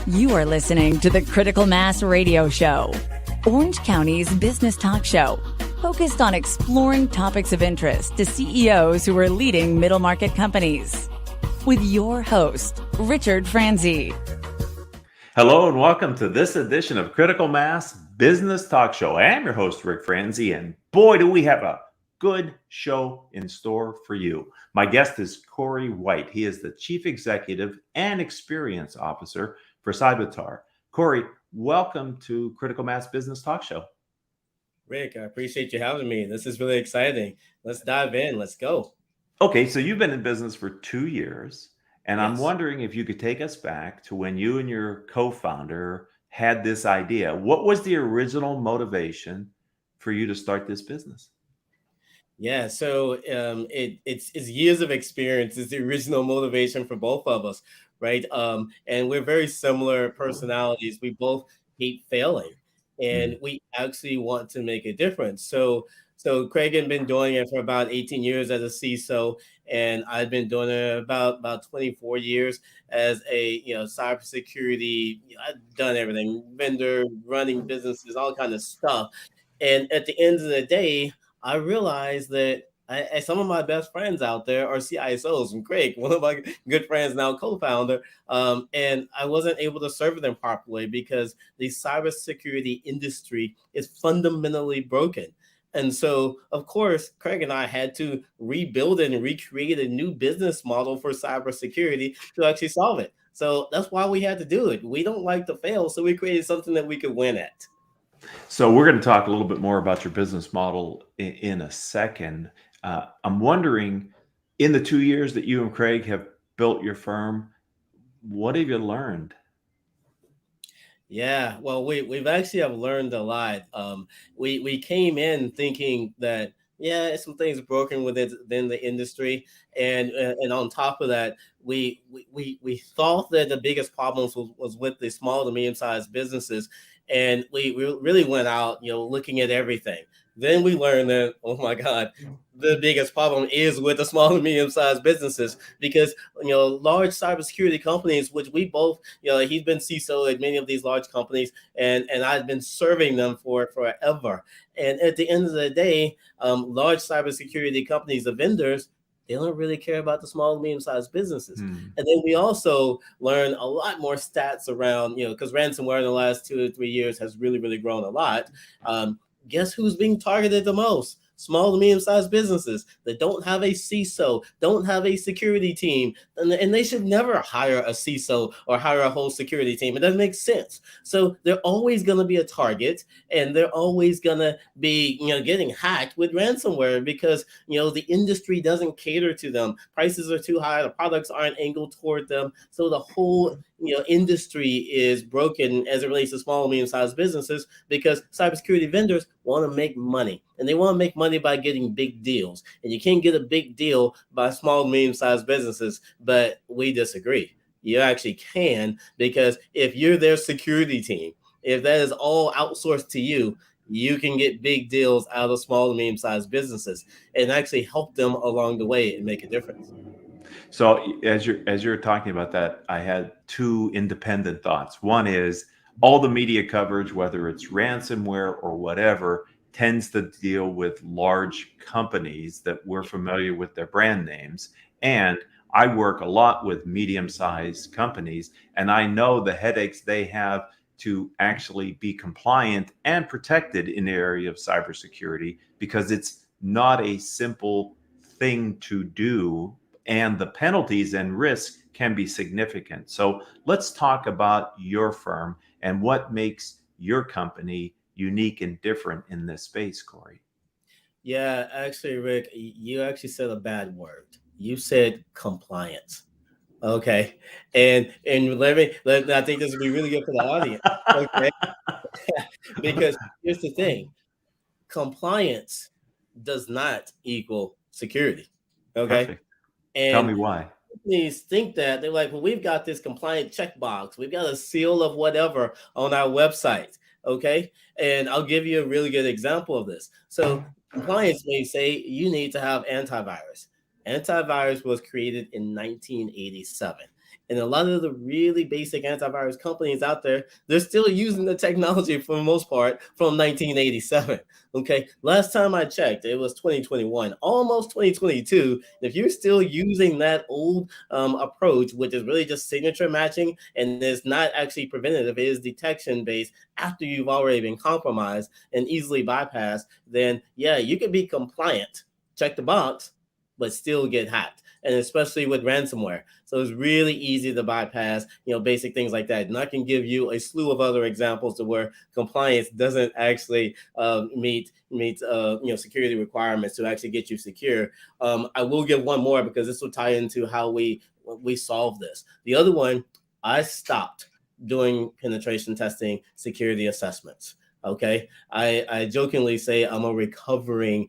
You are listening to the Critical Mass Radio Show, Orange County's business talk show, focused on exploring topics of interest to CEOs who are leading middle market companies. With your host, Richard Franzi. Hello and welcome to this edition of Critical Mass Business Talk Show. I am your host, Rick Franzi, and boy, do we have a good show in store for you. My guest is Corey White. He is the Chief Executive and Experience Officer for Cyvatar. Corey, welcome to Critical Mass Business Talk Show. Rick, I appreciate you having me. This is really exciting. Let's dive in. Let's go. Okay, so you've been in business for 2 years, and Yes. I'm wondering if you could take us back to when you and your co-founder had this idea. What was the original motivation for you to start this business? Yeah, so it's years of experience is the original motivation for both of us, right? And we're very similar personalities. We both hate failing, and we actually want to make a difference. So Craig had been doing it for about 18 years as a CISO, and I've been doing it about 24 years as a cybersecurity. I've done everything, vendor, running businesses, all kind of stuff. And at the end of the day, I realized that some of my best friends out there are CISOs, and Craig, one of my good friends now, co-founder, and I wasn't able to serve them properly because the cybersecurity industry is fundamentally broken. And so, of course, Craig and I had to rebuild and recreate a new business model for cybersecurity to actually solve it. So that's why we had to do it. We don't like to fail, so we created something that we could win at. So we're going to talk a little bit more about your business model in a second. I'm wondering, in the 2 years that you and Craig have built your firm, what have you learned? Yeah, well, we've actually have learned a lot. We came in thinking that some things broken within the industry, and on top of that, we thought that the biggest problems was with the small to medium sized businesses, and we really went out looking at everything. Then we learned that, oh my God, the biggest problem is with the small and medium sized businesses because large cybersecurity companies, which we both he's been CISO at many of these large companies, and I've been serving them for forever. And at the end of the day, large cybersecurity companies, the vendors, they don't really care about the small and medium-sized businesses. And then we also learn a lot more stats around, because ransomware in the last 2 or 3 years has really, really grown a lot. Guess who's being targeted the most? Small to medium-sized businesses that don't have a CISO, don't have a security team, and they should never hire a CISO or hire a whole security team. It doesn't make sense. So they're always going to be a target, and they're always going to be, getting hacked with ransomware because, the industry doesn't cater to them. Prices are too high. The products aren't angled toward them. So the whole industry is broken as it relates to small and medium-sized businesses because cybersecurity vendors want to make money, and they want to make money by getting big deals. And you can't get a big deal by small and medium-sized businesses, but we disagree. You actually can, because if you're their security team, if that is all outsourced to you, you can get big deals out of small and medium-sized businesses and actually help them along the way and make a difference. So as you're talking about that, I had two independent thoughts. One is all the media coverage, whether it's ransomware or whatever, tends to deal with large companies that we're familiar with their brand names. And I work a lot with medium-sized companies, and I know the headaches they have to actually be compliant and protected in the area of cybersecurity, because it's not a simple thing to do, and the penalties and risks can be significant. So let's talk about your firm and what makes your company unique and different in this space, Corey. Yeah, actually, Rick, you actually said a bad word. You said compliance. Okay. And I think this would be really good for the audience. Okay. Because here's the thing. Compliance does not equal security. Okay. Perfect. And Tell me why. companies think that they're like, well, we've got this compliant checkbox. We've got a seal of whatever on our website. Okay. And I'll give you a really good example of this. So compliance may say you need to have antivirus. Antivirus was created in 1987. And a lot of the really basic antivirus companies out there, they're still using the technology for the most part from 1987. Okay. Last time I checked, it was 2021, almost 2022. If you're still using that old approach, which is really just signature matching and is not actually preventative, it is detection based after you've already been compromised and easily bypassed, then yeah, you can be compliant, check the box, but still get hacked. And especially with ransomware. So it's really easy to bypass, basic things like that. And I can give you a slew of other examples to where compliance doesn't actually meet security requirements to actually get you secure. I will give one more because this will tie into how we solve this. The other one, I stopped doing penetration testing security assessments. Okay. I jokingly say I'm a recovering,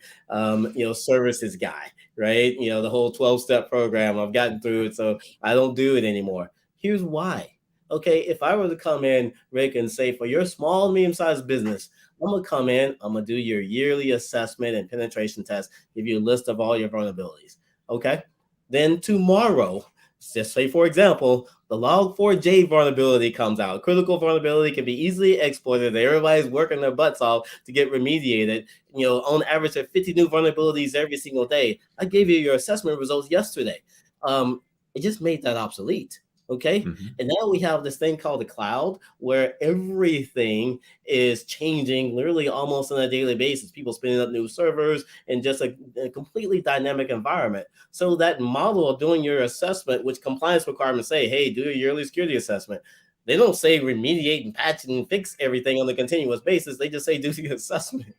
services guy, right? The whole 12-step program, I've gotten through it, so I don't do it anymore. Here's why. Okay. If I were to come in, Rick, and say for your small, medium-sized business, I'm going to come in, I'm going to do your yearly assessment and penetration test, give you a list of all your vulnerabilities. Okay. Then tomorrow, just say, for example, the log4j vulnerability comes out. Critical vulnerability can be easily exploited. Everybody's working their butts off to get remediated. On average, there are 50 new vulnerabilities every single day. I gave you your assessment results yesterday. It just made that obsolete. Okay. Mm-hmm. And now we have this thing called the cloud where everything is changing literally almost on a daily basis. People spinning up new servers and just a completely dynamic environment. So that model of doing your assessment, which compliance requirements say, hey, do your yearly security assessment. They don't say remediate and patch and fix everything on a continuous basis. They just say do the assessment.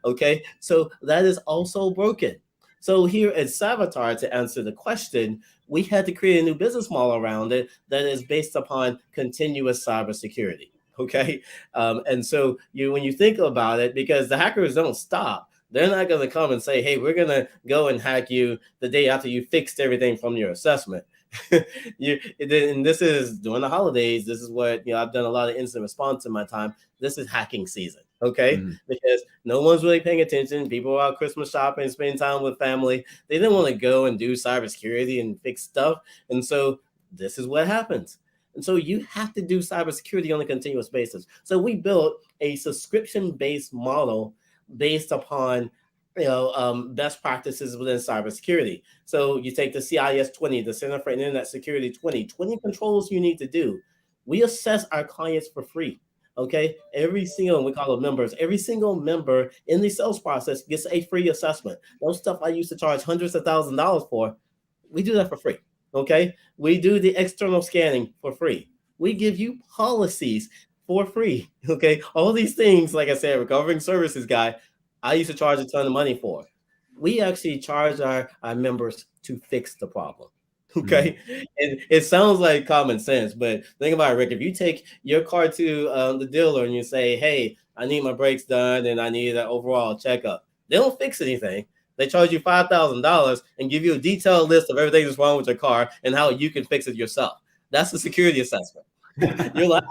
Okay. So that is also broken. So here at Cyvatar, to answer the question, we had to create a new business model around it that is based upon continuous cybersecurity. Okay. And so when you think about it, because the hackers don't stop, they're not going to come and say, hey, we're going to go and hack you the day after you fixed everything from your assessment. And this is during the holidays. This is what, I've done a lot of incident response in my time. This is hacking season. Okay. Mm-hmm. Because no one's really paying attention. People are out Christmas shopping, spending time with family. They didn't want to go and do cybersecurity and fix stuff. And so this is what happens. And so you have to do cybersecurity on a continuous basis. So we built a subscription-based model based upon best practices within cybersecurity. So you take the CIS 20, the Center for Internet Security 20 controls you need to do. We assess our clients for free. Okay, we call them members. Every single member in the sales process gets a free assessment. Those stuff I used to charge hundreds of thousands of dollars for, we do that for free. Okay, we do the external scanning for free. We give you policies for free. Okay, all these things, like I said, recovering services guy, I used to charge a ton of money for. We actually charge our members to fix the problem. Okay. Mm-hmm. And it sounds like common sense, but think about it, Rick. If you take your car to the dealer and you say, hey, I need my brakes done and I need an overall checkup, they don't fix anything. They charge you $5,000 and give you a detailed list of everything that's wrong with your car and how you can fix it yourself. That's a security assessment. You're like,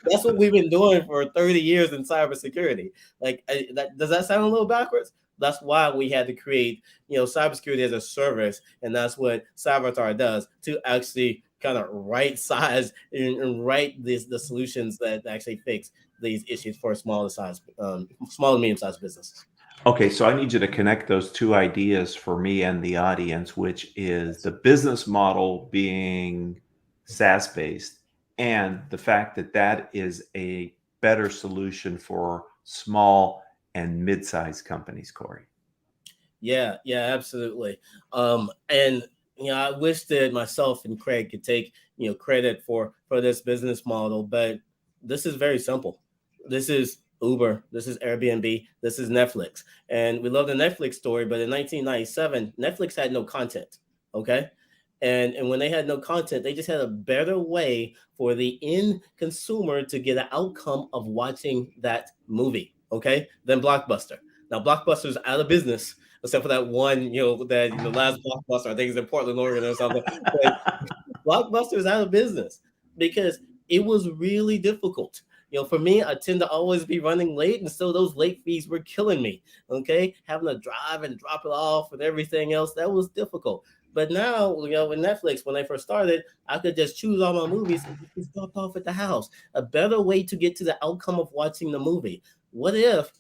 that's what we've been doing for 30 years in cybersecurity. Does that sound a little backwards? That's why we had to create, cybersecurity as a service. And that's what Cyvatar does to actually kind of right size and write the solutions that actually fix these issues for small and medium-sized businesses. Okay, so I need you to connect those two ideas for me and the audience, which is the business model being SaaS-based and the fact that that is a better solution for small and mid-sized companies, Corey. Yeah, absolutely. And I wish that myself and Craig could take credit for this business model, but this is very simple. This is Uber, this is Airbnb, this is Netflix, and we love the Netflix story. But in 1997, Netflix had no content. Okay. And when they had no content, they just had a better way for the end consumer to get an outcome of watching that movie. Okay, than Blockbuster. Now Blockbuster's out of business, except for that one, the last Blockbuster, I think it's in Portland, Oregon or something. Blockbuster's out of business because it was really difficult. For me, I tend to always be running late, and so those late fees were killing me. Okay, having to drive and drop it off and everything else, that was difficult. But now, with Netflix, when I first started, I could just choose all my movies and just drop off at the house. A better way to get to the outcome of watching the movie. What if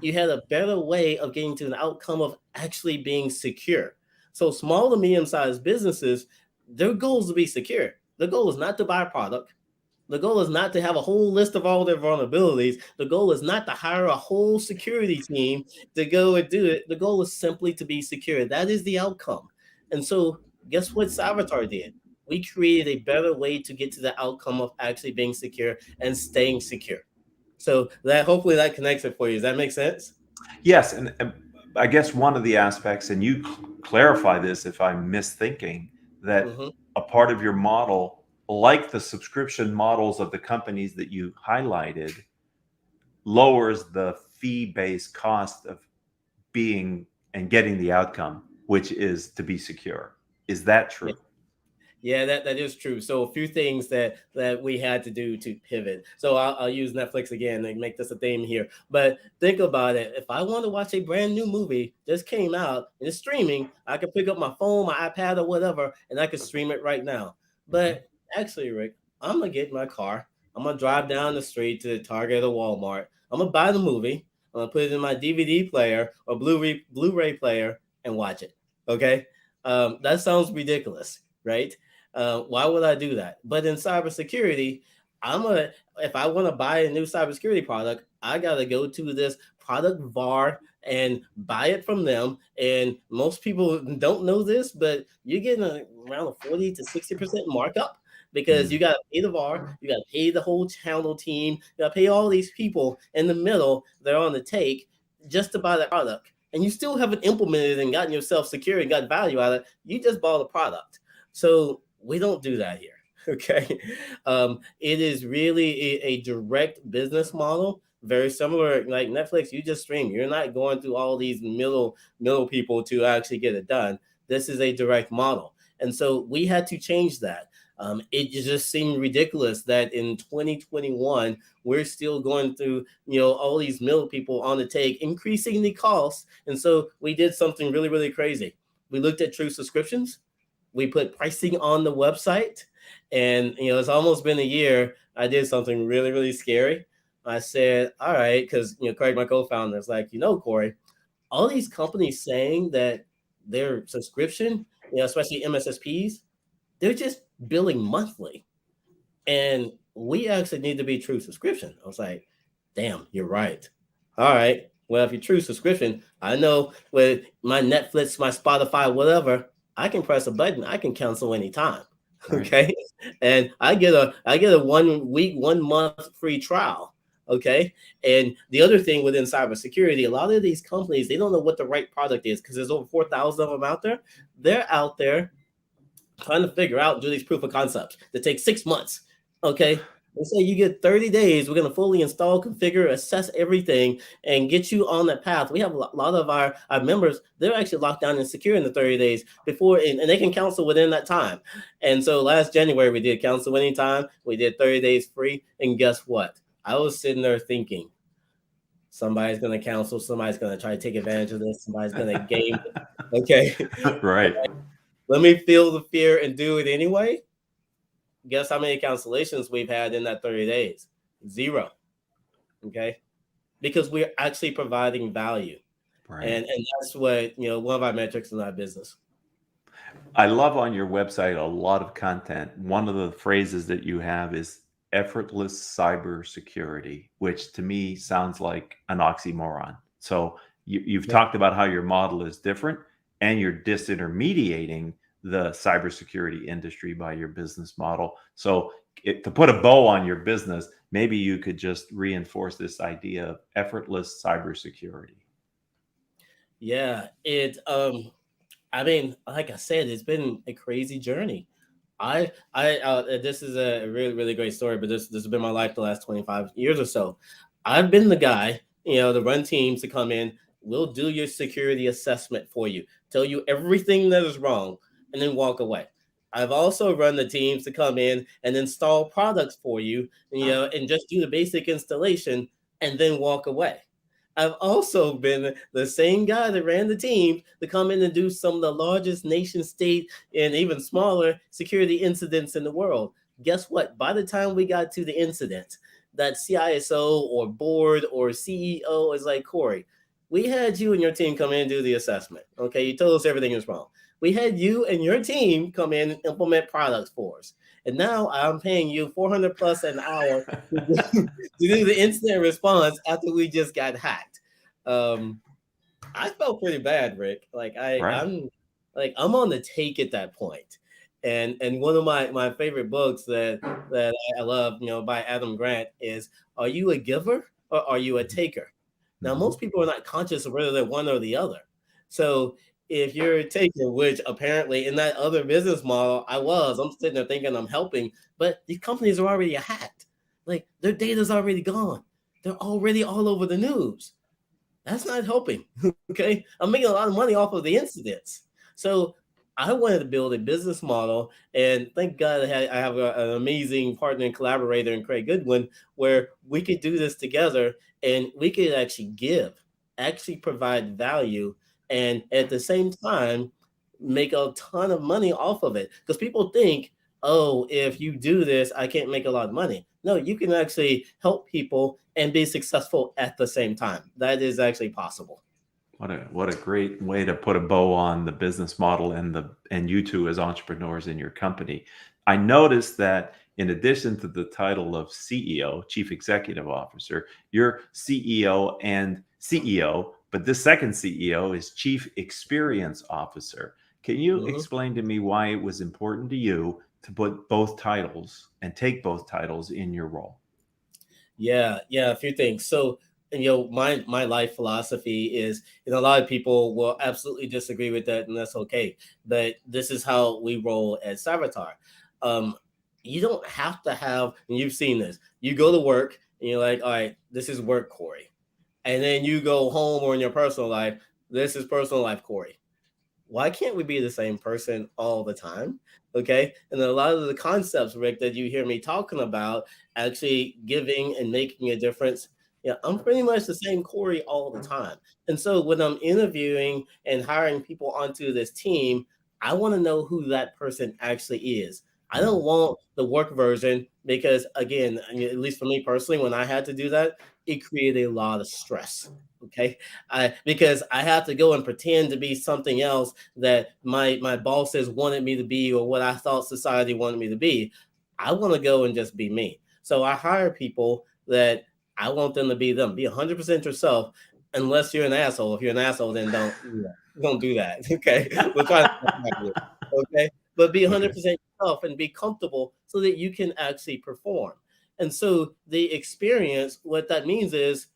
you had a better way of getting to an outcome of actually being secure? So small to medium-sized businesses, their goal is to be secure. The goal is not to buy a product. The goal is not to have a whole list of all their vulnerabilities. The goal is not to hire a whole security team to go and do it. The goal is simply to be secure. That is the outcome. And so, guess what Cyvatar did? We created a better way to get to the outcome of actually being secure and staying secure. So that hopefully that connects it for you. Does that make sense? Yes, and I guess one of the aspects, and you clarify this if I'm misthinking, that Mm-hmm. a part of your model, like the subscription models of the companies that you highlighted, lowers the fee-based cost of being and getting the outcome, which is to be secure. Is that true? Yeah, that is true. So a few things that we had to do to pivot. So I'll use Netflix again and make this a theme here. But think about it. If I want to watch a brand new movie just came out and it's streaming, I can pick up my phone, my iPad, or whatever, and I can stream it right now. Mhm. But actually, Rick, I'm gonna get in my car. I'm gonna drive down the street to Target or Walmart. I'm gonna buy the movie. I'm gonna put it in my DVD player or Blu-ray player and watch it. Okay, that sounds ridiculous, right? Why would I do that? But in cybersecurity, I'm gonna if I want to buy a new cybersecurity product, I gotta go to this product VAR and buy it from them. And most people don't know this, but you're getting around a 40 to 60% markup because you Mm. gotta pay the VAR, you gotta pay the whole channel team, you gotta pay all these people in the middle that are on the take just to buy that product. And you still haven't implemented and gotten yourself secure and got value out of it. You just bought a product. So we don't do that here. Okay. It is really a direct business model, very similar like Netflix. You just stream. You're not going through all these middle people to actually get it done. This is a direct model. And so we had to change that. It just seemed ridiculous that in 2021 we're still going through all these middle people on the take, increasing the cost. And so we did something really really crazy. We looked at true subscriptions, we put pricing on the website, and it's almost been a year. I did something really really scary. I said, all right, because Craig, my co-founder, is like, Corey, all these companies saying that their subscription, especially MSSPs, they're just billing monthly, and we actually need to be true subscription. I was like, damn, you're right. All right. Well, if you're true subscription, I know with my Netflix, my Spotify, whatever, I can press a button, I can cancel anytime. Right. Okay. And I get a 1 week, 1 month free trial. Okay. And the other thing within cybersecurity, a lot of these companies, they don't know what the right product is because there's over 4,000 of them out there. They're out there trying to figure out, do these proof of concepts that take 6 months. Okay. They say you get 30 days. We're going to fully install, configure, assess everything, and get you on that path. We have a lot of our members, they're actually locked down and secure in the 30 days before, and they can counsel within that time. And so last January, we did counsel anytime. We did 30 days free. And guess what? I was sitting there thinking, somebody's going to counsel, somebody's going to try to take advantage of this, somebody's going to game it. Okay. Right. Let me feel the fear and do it anyway. Guess how many cancellations we've had in that 30 days? Zero. Okay. Because we're actually providing value. Right. And that's what, one of our metrics in our business. I love on your website a lot of content. One of the phrases that you have is effortless cybersecurity, which to me sounds like an oxymoron. So you've talked about how your model is different and you're disintermediating the cybersecurity industry by your business model. So to put a bow on your business, maybe you could just reinforce this idea of effortless cybersecurity. Yeah, I mean, like I said, it's been a crazy journey. This is a really, really great story, but this has been my life the last 25 years or so. I've been the guy, to run teams to come in. We'll do your security assessment for you, tell you everything that is wrong, and then walk away. I've also run the teams to come in and install products for you, and just do the basic installation and then walk away. I've also been the same guy that ran the team to come in and do some of the largest nation state and even smaller security incidents in the world. Guess what? By the time we got to the incident, that CISO or board or CEO is like, Corey, we had you and your team come in and do the assessment. Okay, you told us everything is wrong. We had you and your team come in and implement products for us. And now I'm paying you 400 plus an hour to do the incident response after we just got hacked. Um, I felt pretty bad, Rick. Like Right. I'm on the take at that point. And one of my favorite books that I love, by Adam Grant is Are You a Giver or Are You a Taker? Now, Mhm. most people are not conscious of whether they're one or the other. So if you're a taker, which apparently in that other business model, I'm sitting there thinking I'm helping, but these companies are already hacked. Like their data's already gone. They're already all over the news. That's not helping. Okay. I'm making a lot of money off of the incidents. So I wanted to build a business model. And thank God I have an amazing partner and collaborator in Craig Goodwin, where we could do this together and we could actually provide value, and at the same time, make a ton of money off of it. Because people think, oh, if you do this, I can't make a lot of money. No, you can actually help people and be successful at the same time. That is actually possible. What a great way to put a bow on the business model and you two as entrepreneurs in your company. I noticed that in addition to the title of CEO, Chief Executive Officer, you're CEO and CEO, but this second CEO is Chief Experience Officer. Can you Mhm. explain to me why it was important to you to put both titles and take both titles in your role? Yeah, a few things. So, my life philosophy is, a lot of people will absolutely disagree with that, and that's okay. But this is how we roll at Cyvatar. Um, you don't have to have, and you've seen this. You go to work and you're like, all right, this is work, Corey, and then you go home or in your personal life, this is personal life, Corey. Why can't we be the same person all the time? Okay. And a lot of the concepts, Rick, that you hear me talking about, actually giving and making a difference. Yeah, I'm pretty much the same Corey all the time. And so when I'm interviewing and hiring people onto this team, I want to know who that person actually is. I don't want the work version because, again, I mean, at least for me personally, when I had to do that, it created a lot of stress. Okay. Because I have to go and pretend to be something else that my bosses wanted me to be or what I thought society wanted me to be. I want to go and just be me. So I hire people that I want them to be them. Be 100% yourself, unless you're an asshole. If you're an asshole, then don't do that. Okay, we'll try to stop you. Okay, but be Okay. 100% yourself and be comfortable so that you can actually perform. And so the experience, what that means is,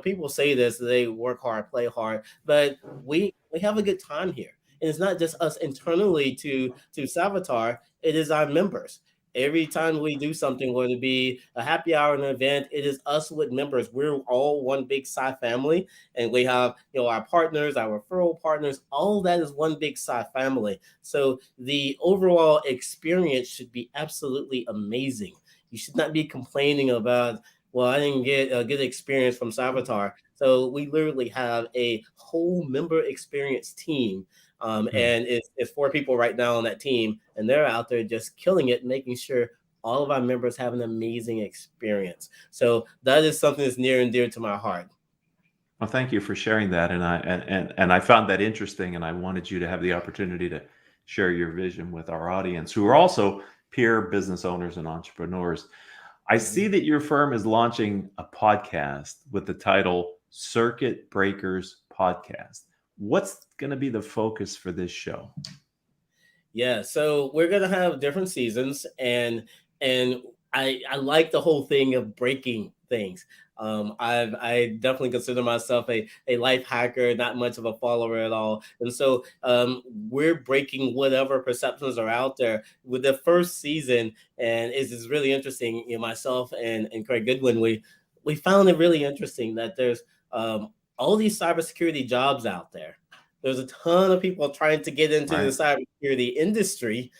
people say this, they work hard, play hard, but we have a good time here. And it's not just us internally to Cyvatar, it is our members. Every time we do something, whether it be a happy hour, an event, it is us with members. We're all one big Cy family, and we have our partners, our referral partners. All that is one big Cy family. So the overall experience should be absolutely amazing. You should not be complaining about, well, I didn't get a good experience from Cyvatar. So we literally have a whole member experience team. Hmm. And it's four people right now on that team, and they're out there just killing it, making sure all of our members have an amazing experience. So that is something that's near and dear to my heart. Well, thank you for sharing that, and I found that interesting, and I wanted you to have the opportunity to share your vision with our audience, who are also peer business owners and entrepreneurs. I see Mhm. that your firm is launching a podcast with the title Circuit Breakers Podcast. What's going to be the focus for this show? Yeah, so we're gonna have different seasons, and I like the whole thing of breaking things. I definitely consider myself a life hacker, not much of a follower at all, and so we're breaking whatever perceptions are out there with the first season, and it's really interesting. Myself and Craig Goodwin, we found it really interesting that there's all these cybersecurity jobs out there. There's a ton of people trying to get into the Right. cybersecurity industry.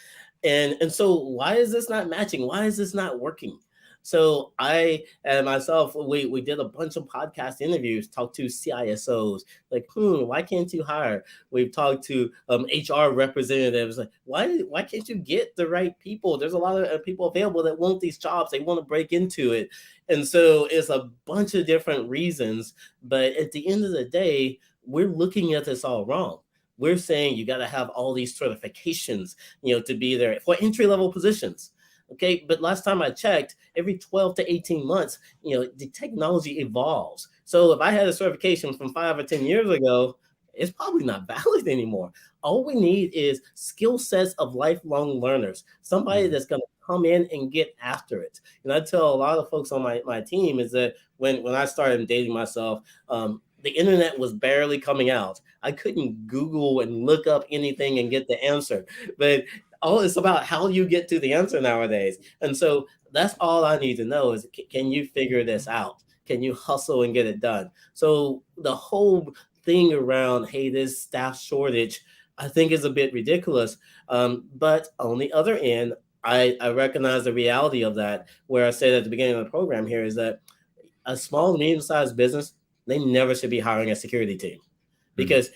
And so why is this not matching? Why is this not working? So I and myself, we did a bunch of podcast interviews, talked to CISOs, like, why can't you hire? We've talked to HR representatives, like, why can't you get the right people? There's a lot of people available that want these jobs. They want to break into it. And so it's a bunch of different reasons. But at the end of the day, we're looking at this all wrong. We're saying you got to have all these certifications, to be there for entry level positions. Okay, but last time I checked, every 12 to 18 months, the technology evolves. So if I had a certification from 5 or 10 years ago, it's probably not valid anymore. All we need is skill sets of lifelong learners, somebody that's going to come in and get after it. And I tell a lot of folks on my team is that when I started dating myself, the internet was barely coming out. I couldn't Google and look up anything and get the answer. But it's about how you get to the answer nowadays. And so that's all I need to know is, can you figure this out? Can you hustle and get it done? So the whole thing around, hey, this staff shortage, I think is a bit ridiculous. But on the other end, I recognize the reality of that, where I said at the beginning of the program here is that a small, medium-sized business, they never should be hiring a security team, because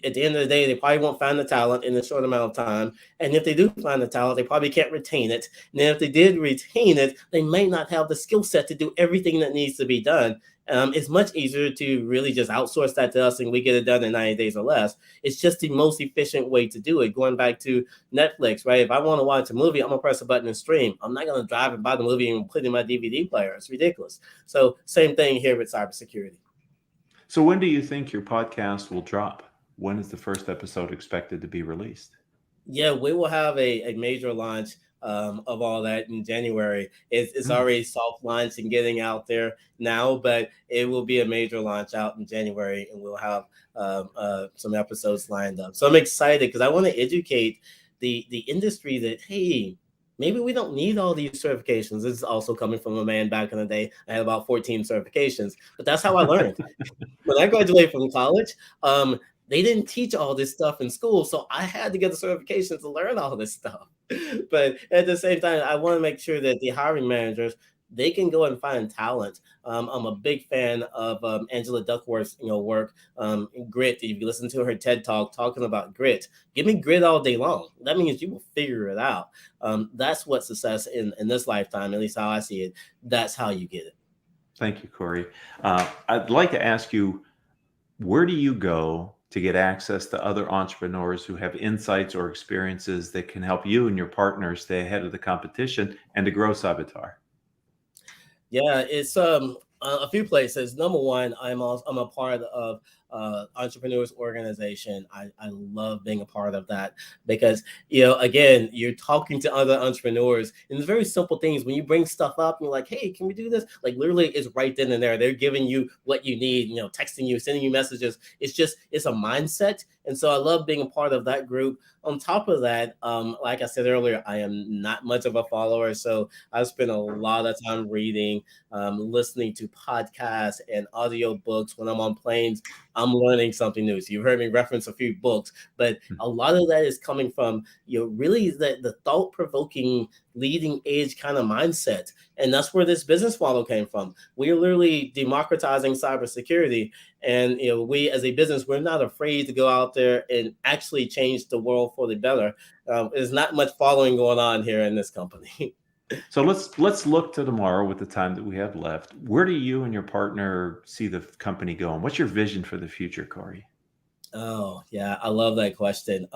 at the end of the day, they probably won't find the talent in a short amount of time. And if they do find the talent, they probably can't retain it. And then if they did retain it, they may not have the skill set to do everything that needs to be done. It's much easier to really just outsource that to us and we get it done in 90 days or less. It's just the most efficient way to do it. Going back to Netflix, right? If I want to watch a movie, I'm going to press a button and stream. I'm not going to drive and buy the movie and put it in my DVD player. It's ridiculous. So same thing here with cybersecurity. So when do you think your podcast will drop? When is the first episode expected to be released? Yeah, we will have a major launch of all that in January. It's already soft launched and getting out there now, but it will be a major launch out in January, and we'll have some episodes lined up. So I'm excited because I want to educate the industry that, hey, maybe we don't need all these certifications. This is also coming from a man back in the day. I had about 14 certifications, but that's how I learned. When I graduated from college, they didn't teach all this stuff in school, so I had to get the certifications to learn all this stuff. But at the same time, I want to make sure that the hiring managers, they can go and find talent. I'm a big fan of Angela Duckworth's work, Grit. If you listen to her TED Talk talking about grit, give me grit all day long. That means you will figure it out. That's what success in this lifetime, at least how I see it, that's how you get it. Thank you, Corey. I'd like to ask you, where do you go to get access to other entrepreneurs who have insights or experiences that can help you and your partners stay ahead of the competition and to grow Cyvatar? Yeah, it's a few places. Number one, I'm a part of entrepreneurs organization. I love being a part of that because, again, you're talking to other entrepreneurs and it's very simple things. When you bring stuff up, you're like, hey, can we do this? Like literally it's right then and there. They're giving you what you need, texting you, sending you messages. It's a mindset. And so I love being a part of that group. On top of that, like I said earlier, I am not much of a follower. So I spend a lot of time reading, listening to podcasts and audio books. When I'm on planes, I'm learning something new. So you've heard me reference a few books, but a lot of that is coming from, really the thought-provoking, leading edge kind of mindset. And that's where this business model came from. We're literally democratizing cybersecurity. And, we as a business, we're not afraid to go out there and actually change the world for the better. There's not much following going on here in this company. So let's look to tomorrow with the time that we have left. Where do you and your partner see the company going? What's your vision for the future, Corey? Oh, yeah, I love that question.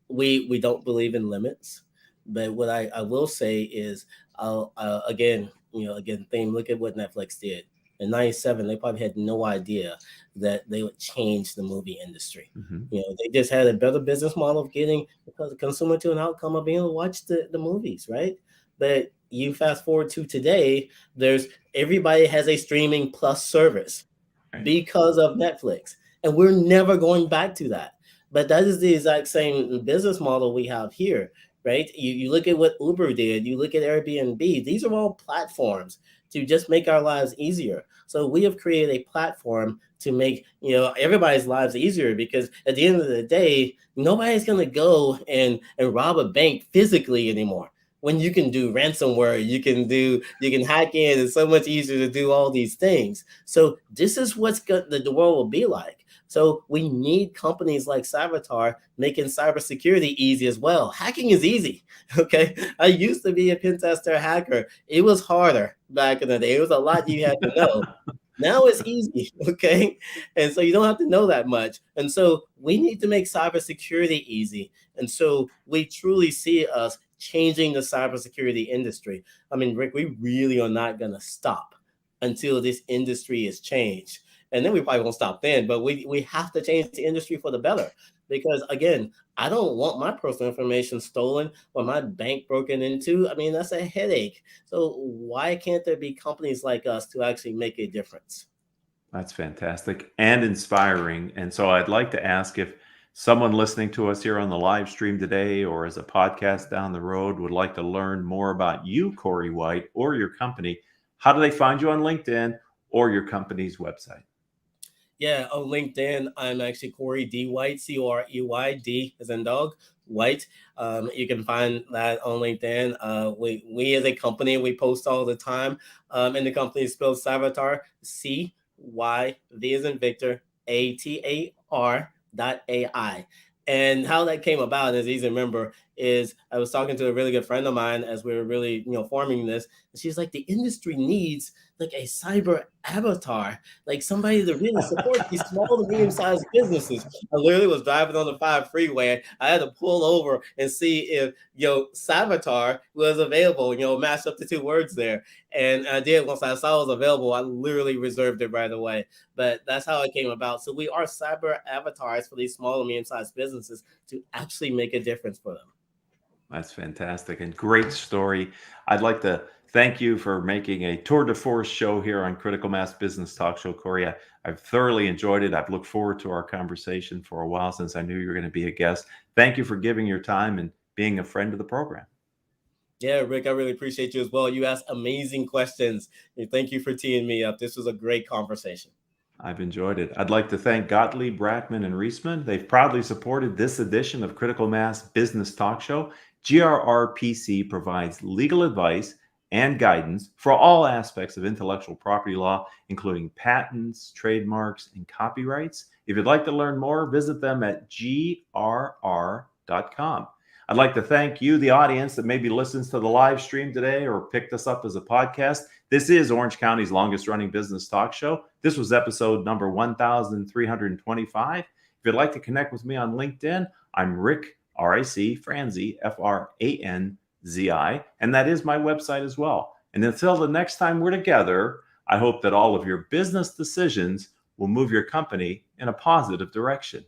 We don't believe in limits, but what I will say is, again, look at what Netflix did. In 97, they probably had no idea that they would change the movie industry. They just had a better business model of getting the consumer to an outcome of being able to watch the movies, right? But you fast forward to today, everybody has a streaming plus service because of Netflix. And we're never going back to that. But that is the exact same business model we have here, right? You look at what Uber did, you look at Airbnb, these are all platforms to just make our lives easier. So we have created a platform to make, everybody's lives easier, because at the end of the day, nobody's going to go and rob a bank physically anymore. when you can do ransomware, you can hack in. It's so much easier to do all these things. So this is what's the world will be like. So we need companies like Cyvatar making cybersecurity easy as well. Hacking is easy. Okay. I used to be a pen tester hacker. It was harder back in the day. It was a lot you had to know. Now it's easy, okay? And so you don't have to know that much. And so we need to make cybersecurity easy. And so we truly see us changing the cybersecurity industry. I mean, Rick, we really are not going to stop until this industry is changed. And then we probably won't stop then, but we have to change the industry for the better. Because again, I don't want my personal information stolen or my bank broken into. I mean, that's a headache. So why can't there be companies like us to actually make a difference? That's fantastic and inspiring. And so I'd like to ask if someone listening to us here on the live stream today or as a podcast down the road would like to learn more about you, Corey White, or your company, how do they find you on LinkedIn or your company's website? Yeah, on LinkedIn, I'm actually Corey D. White, Corey, D as in dog, White. You can find that on LinkedIn. We as a company, we post all the time. And the company is spelled Cyvatar, CY, V as in Victor, ATAR.ai. And how that came about, as easy to remember, is I was talking to a really good friend of mine as we were really, forming this. And she's like, the industry needs like a cyber avatar, like somebody to really support these small to medium-sized businesses. I literally was driving on the 5 freeway. I had to pull over and see if Cyvatar was available, matched up the 2 words there. And I did. Once I saw it was available, I literally reserved it right away. But that's how it came about. So we are cyber avatars for these small and medium-sized businesses to actually make a difference for them. That's fantastic and great story. I'd like to thank you for making a tour de force show here on Critical Mass Business Talk Show, Corey. I've thoroughly enjoyed it. I've looked forward to our conversation for a while since I knew you were going to be a guest. Thank you for giving your time and being a friend of the program. Yeah, Rick, I really appreciate you as well. You asked amazing questions. And thank you for teeing me up. This was a great conversation. I've enjoyed it. I'd like to thank Gottlieb, Brackman, and Reisman. They've proudly supported this edition of Critical Mass Business Talk Show. GRRPC provides legal advice and guidance for all aspects of intellectual property law, including patents, trademarks, and copyrights. If you'd like to learn more, visit them at grr.com. I'd like to thank you, the audience that maybe listens to the live stream today or picked us up as a podcast. This is Orange County's longest running business talk show. This was episode number 1325. If you'd like to connect with me on LinkedIn, I'm Rick, R-I-C, Franzi, F-R-A-N-Z-I, and that is my website as well. And until the next time we're together, I hope that all of your business decisions will move your company in a positive direction.